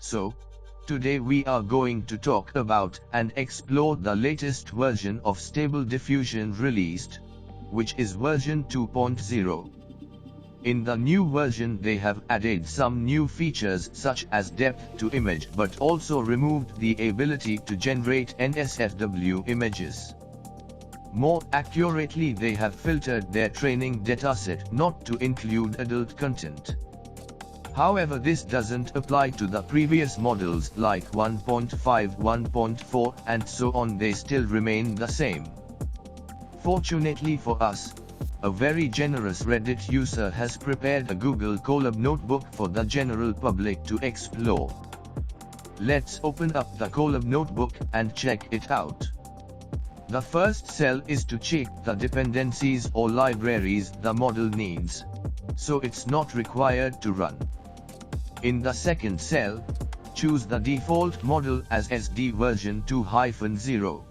So, today we are going to talk about and explore the latest version of Stable Diffusion released, which is version 2.0. In the new version they have added some new features such as depth to image but also removed the ability to generate NSFW images. More accurately, they have filtered their training dataset not to include adult content. However, this doesn't apply to the previous models like 1.5, 1.4 and so on. They still remain the same. Fortunately for us, a very generous Reddit user has prepared a Google Colab notebook for the general public to explore. Let's open up the Colab notebook and check it out. The first cell is to check the dependencies or libraries the model needs, so it's not required to run. In the second cell, choose the default model as SD version 2-0.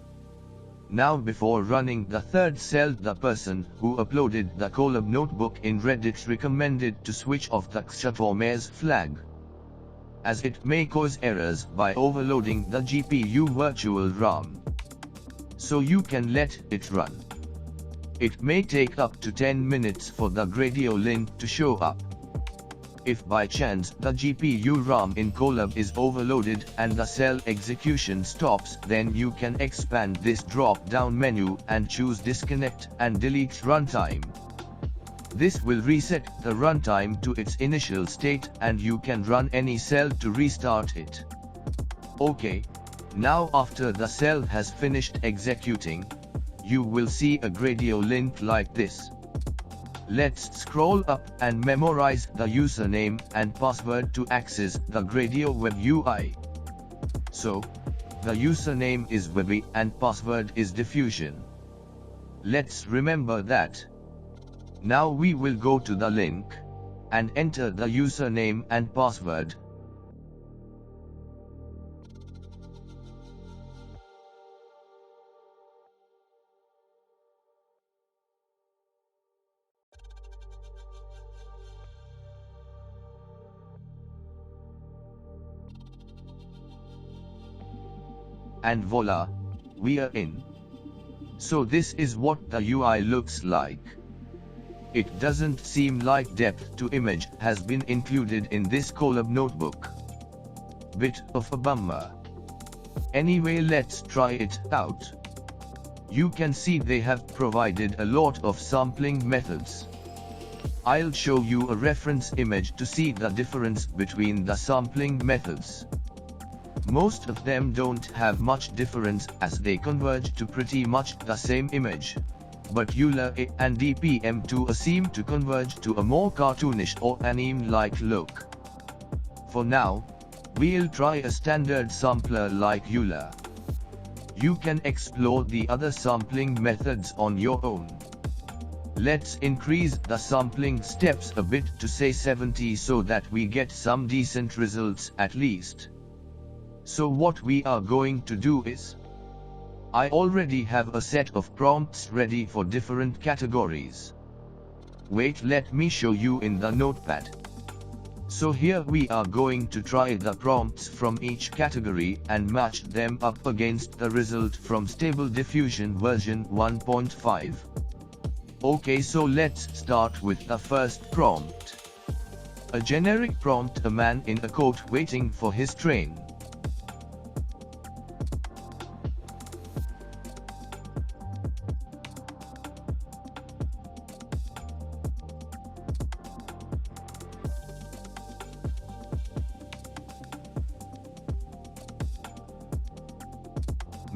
Now before running the third cell, the person who uploaded the Colab notebook in Reddit recommended to switch off the XHTML flag, as it may cause errors by overloading the GPU virtual RAM. So you can let it run. It may take up to 10 minutes for the Gradio link to show up. If by chance the GPU RAM in Colab is overloaded and the cell execution stops, then you can expand this drop-down menu and choose Disconnect and Delete Runtime. This will reset the runtime to its initial state and you can run any cell to restart it. Okay, now after the cell has finished executing, you will see a Gradio link like this. Let's scroll up and memorize the username and password to access the Gradio web UI. So, the username is Webby and password is Diffusion. Let's remember that. Now we will go to the link and enter the username and password. And voila, we are in. So this is what the UI looks like. It doesn't seem like depth to image has been included in this Colab notebook. Bit of a bummer. Anyway, let's try it out. You can see they have provided a lot of sampling methods. I'll show you a reference image to see the difference between the sampling methods. Most of them don't have much difference as they converge to pretty much the same image. But EULA and DPM2 seem to converge to a more cartoonish or anime-like look. For now, we'll try a standard sampler like EULA. You can explore the other sampling methods on your own. Let's increase the sampling steps a bit to say 70 so that we get some decent results at least. So what we are going to do is, I already have a set of prompts ready for different categories. Wait, let me show you in the notepad. So here we are going to try the prompts from each category and match them up against the result from Stable Diffusion version 1.5. Okay, so let's start with the first prompt. A generic prompt: a man in a coat waiting for his train.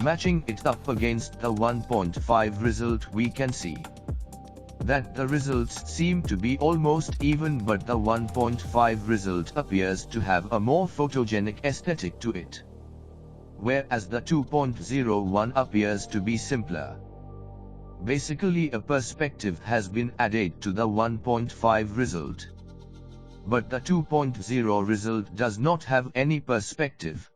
Matching it up against the 1.5 result, we can see that the results seem to be almost even, but the 1.5 result appears to have a more photogenic aesthetic to it, whereas the 2.01 appears to be simpler. Basically, a perspective has been added to the 1.5 result, but the 2.0 result does not have any perspective.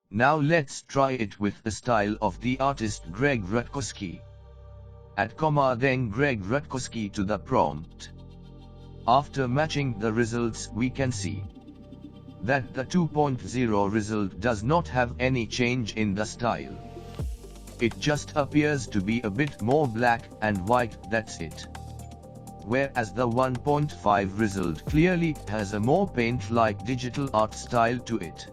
Now let's try it with the style of the artist Greg Rutkowski. Add comma then Greg Rutkowski to the prompt. After matching the results, we can see that the 2.0 result does not have any change in the style. It just appears to be a bit more black and white, that's it. Whereas the 1.5 result clearly has a more paint-like digital art style to it.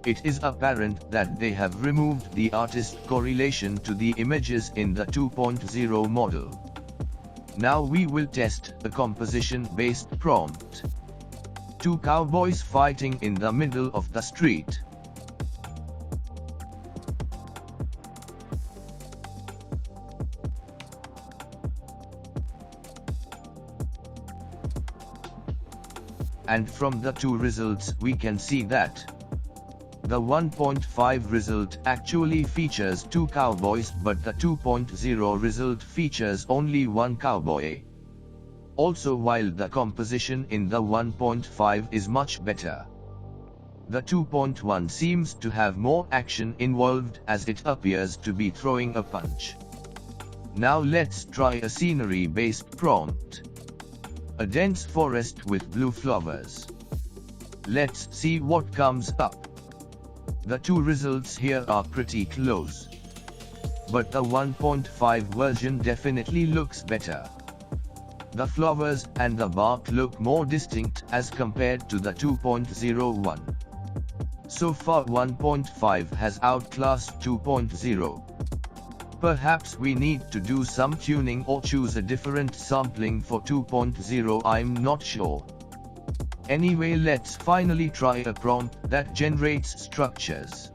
It is apparent that they have removed the artist correlation to the images in the 2.0 model. Now we will test the composition-based prompt. Two cowboys fighting in the middle of the street. And from the two results we can see that the 1.5 result actually features two cowboys, but the 2.0 result features only one cowboy. Also, while the composition in the 1.5 is much better, the 2.1 seems to have more action involved, as it appears to be throwing a punch. Now let's try a scenery-based prompt. A dense forest with blue flowers. Let's see what comes up. The two results here are pretty close, but the 1.5 version definitely looks better. The flowers and the bark look more distinct as compared to the 2.01. So far 1.5 has outclassed 2.0. Perhaps we need to do some tuning or choose a different sampling for 2.0, I'm not sure. Anyway, let's finally try a prompt that generates structures.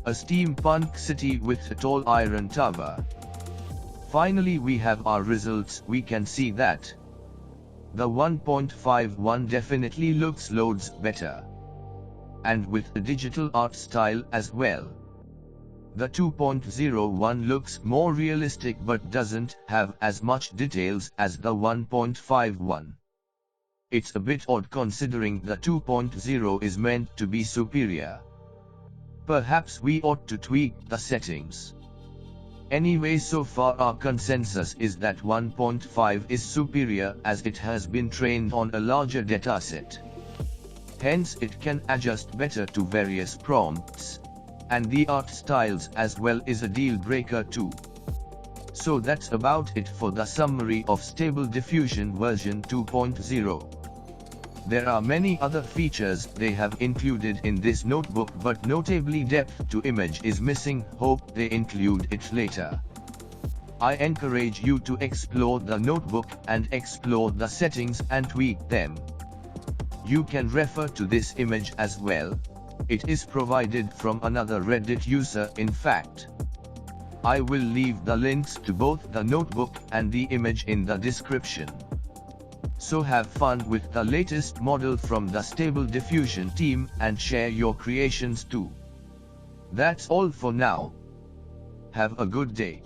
A steampunk city with a tall iron tower. Finally we have our results. We can see that the 1.51 definitely looks loads better, and with a digital art style as well. The 2.01 looks more realistic but doesn't have as much details as the 1.51. It's a bit odd considering the 2.0 is meant to be superior. Perhaps we ought to tweak the settings. Anyway, so far our consensus is that 1.5 is superior as it has been trained on a larger dataset. Hence it can adjust better to various prompts. And the art styles as well is a deal breaker too. So that's about it for the summary of Stable Diffusion version 2.0. There are many other features they have included in this notebook, but notably depth to image is missing. Hope they include it later. I encourage you to explore the notebook and explore the settings and tweak them. You can refer to this image as well. It is provided from another Reddit user, in fact. I will leave the links to both the notebook and the image in the description. So have fun with the latest model from the Stable Diffusion team and share your creations too. That's all for now. Have a good day.